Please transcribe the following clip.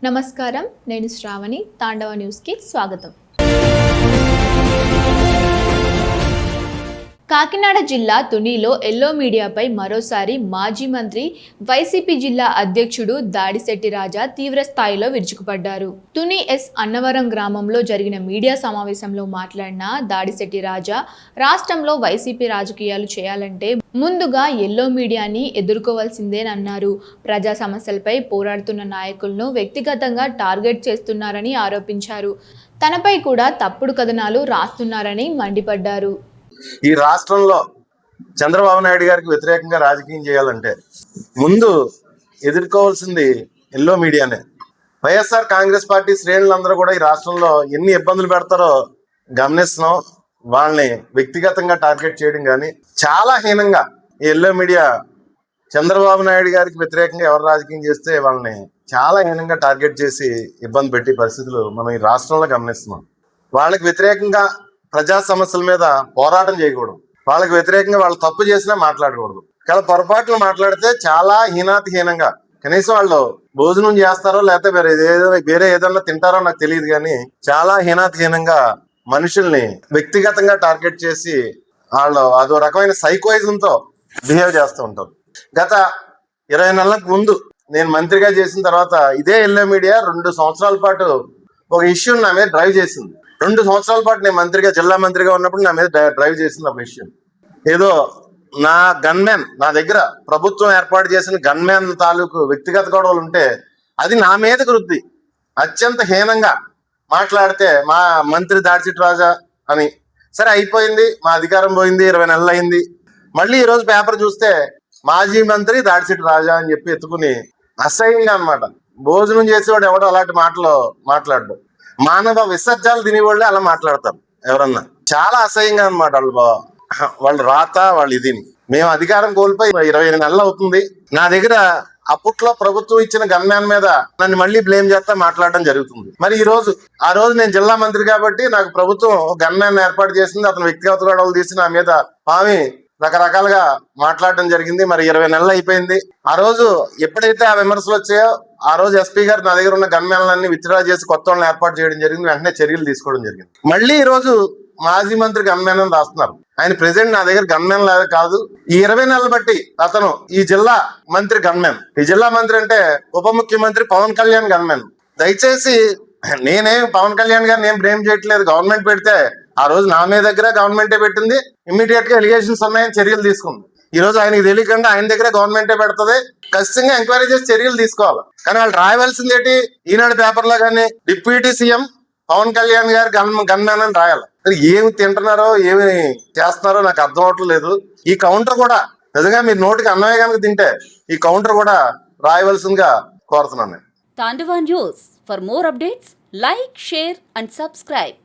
నమస్కారం, నేను శ్రావణి. తాండవ న్యూస్కి స్వాగతం. కాకినాడ జిల్లా తునిలో ఎల్లో మీడియాపై మరోసారి మాజీ మంత్రి, వైసీపీ జిల్లా అధ్యక్షుడు దాడిశెట్టి రాజా తీవ్ర స్థాయిలో విరుచుకుపడ్డారు. తుని ఎస్ అన్నవరం గ్రామంలో జరిగిన మీడియా సమావేశంలో మాట్లాడిన దాడిశెట్టి రాజా, రాష్ట్రంలో వైసీపీ రాజకీయాలు చేయాలంటే ముందుగా ఎల్లో మీడియాని ఎదుర్కోవాల్సిందేనన్నారు. ప్రజా సమస్యలపై పోరాడుతున్న నాయకులను వ్యక్తిగతంగా టార్గెట్ చేస్తున్నారని ఆరోపించారు. తనపై కూడా తప్పుడు కథనాలు రాస్తున్నారని మండిపడ్డారు. ఈ రాష్ట్రంలో చంద్రబాబు నాయుడు గారికి వ్యతిరేకంగా రాజకీయం చేయాలంటే ముందు ఎదుర్కోవాల్సింది ఎల్లో మీడియానే. వైఎస్ఆర్ కాంగ్రెస్ పార్టీ శ్రేణులందరూ కూడా ఈ రాష్ట్రంలో ఎన్ని ఇబ్బందులు పెడతారో గమనిస్తున్నాం. వాళ్ళని వ్యక్తిగతంగా టార్గెట్ చేయడం కానీ చాలా హీనంగా ఈ ఎల్లో మీడియా చంద్రబాబు నాయుడు గారికి వ్యతిరేకంగా ఎవరు రాజకీయం చేస్తే వాళ్ళని చాలా హీనంగా టార్గెట్ చేసి ఇబ్బంది పెట్టే పరిస్థితులు మనం ఈ రాష్ట్రంలో గమనిస్తున్నాం. వాళ్ళకి వ్యతిరేకంగా ప్రజా సమస్యల మీద పోరాటం చేయకూడదు, వాళ్ళకి వ్యతిరేకంగా వాళ్ళు తప్పు చేసినా మాట్లాడకూడదు. కానీ పొరపాట్లు మాట్లాడితే చాలా హీనంగా, కనీసం వాళ్ళు భోజనం చేస్తారో లేకపోతే వేరే ఏదన్నా తింటారో నాకు తెలియదు, కానీ చాలా హీనంగా మనుషుల్ని వ్యక్తిగతంగా టార్గెట్ చేసి వాళ్ళు అదో రకమైన సైకోయిజంతో బిహేవ్ చేస్తూ ఉంటారు. గత 20 నెలలకు ముందు నేను మంత్రిగా చేసిన తర్వాత ఇదే ఎల్లో మీడియా 2 సంవత్సరాల పాటు ఒక ఇష్యూని నా మీద డ్రైవ్ చేసింది. 2 సంవత్సరాల పాటు నేను మంత్రిగా, జిల్లా మంత్రిగా ఉన్నప్పుడు నా మీద డ్రైవ్ చేసింది ఒక విషయం. ఏదో నా గన్మ్యాన్, నా దగ్గర ప్రభుత్వం ఏర్పాటు చేసిన గన్మ్యాన్ తాలూకు వ్యక్తిగత గొడవలు ఉంటే అది నా మీదకు రుద్ది అత్యంత హీనంగా మాట్లాడితే మా మంత్రి దాడిశెట్టి రాజా అని. సరే అయిపోయింది, మా అధికారం పోయింది, 20 నెలలు అయింది. మళ్ళీ ఈరోజు పేపర్ చూస్తే మాజీ మంత్రి దాడిశెట్టి రాజా అని చెప్పి ఎత్తుకుని అసహ్యంగా అనమాట. భోజనం చేసేవాడు ఎవడో అలాంటి మాటలు మాట్లాడు, మానవ విసర్జాలు తినేవాళ్ళే అలా మాట్లాడతారు ఎవరన్నా. చాలా అసహ్యంగా అనమాట వాళ్ళు రాత, వాళ్ళు ఇదిని. మేము అధికారం కోల్పోయి 20 నెలలు అవుతుంది. నా దగ్గర అప్పట్లో ప్రభుత్వం ఇచ్చిన గన్మ్యాన్ మీద నన్ను మళ్ళీ బ్లేమ్ చేస్తా మాట్లాడడం జరుగుతుంది. మరి ఆ రోజు నేను జిల్లా మంత్రి కాబట్టి నాకు ప్రభుత్వం గన్మ్యాన్ ఏర్పాటు చేసింది. అతను వ్యక్తిగత గొడవలు తీసి నా మీద ఆమె రకరకాలుగా మాట్లాడడం జరిగింది. మరి 20 నెలలు అయిపోయింది. ఆ రోజు ఎప్పుడైతే ఆ విమర్శలు వచ్చాయో ఆ రోజు ఎస్పీ గారు నా దగ్గర ఉన్న గన్మ్యాన్లన్నీ విత్డ్రా చేసి కొత్త వాళ్ళని ఏర్పాటు చేయడం జరిగింది. వెంటనే చర్యలు తీసుకోవడం జరిగింది. మళ్ళీ ఈ రోజు మాజీ మంత్రి గన్మ్యాన్ అని రాస్తున్నారు. ఆయన ప్రెసిడెంట్, నా దగ్గర గన్మ్యాన్ లాగా కాదు. ఈ 20 నెలలు బట్టి అతను ఈ జిల్లా మంత్రి గన్మ్యాన్. ఈ జిల్లా మంత్రి అంటే ఉప ముఖ్యమంత్రి పవన్ కళ్యాణ్ గన్మ్యాన్. దయచేసి నేనేం పవన్ కళ్యాణ్ గారిని ఏం బ్లేమ్ చేయట్లేదు. గవర్నమెంట్ పెడితే ఆ రోజు నా మీద దగ్గర గవర్నమెంటే పెట్టింది. ఇమ్మీడియట్ గా ఎలిగేషన్స్ ఉన్నాయని చర్యలు తీసుకుంది. ఈ రోజు ఆయనకి తెలియకుండా ఆయన దగ్గర గవర్నమెంటే పెడుతుంది. ఖచ్చితంగా ఎంక్వైరీ చేసి చర్యలు తీసుకోవాలి. కానీ వాళ్ళు రాయవలసింది ఏంటి? ఈనాడు పేపర్లో కానీ డిప్యూటీ సీఎం పవన్ కళ్యాణ్ గారు గన్మ్యాన్ అని రాయాలి. ఏమి తింటున్నారో ఏమి చేస్తున్నారో నాకు అర్థం అవట్లేదు. ఈ కౌంటర్ కూడా నిజంగా మీరు నోటికి అన్నమే కనుక తింటే ఈ కౌంటర్ కూడా రాయవలసిందిగా కోరుతున్నాను. Tandava news. For more updates, like, share and subscribe.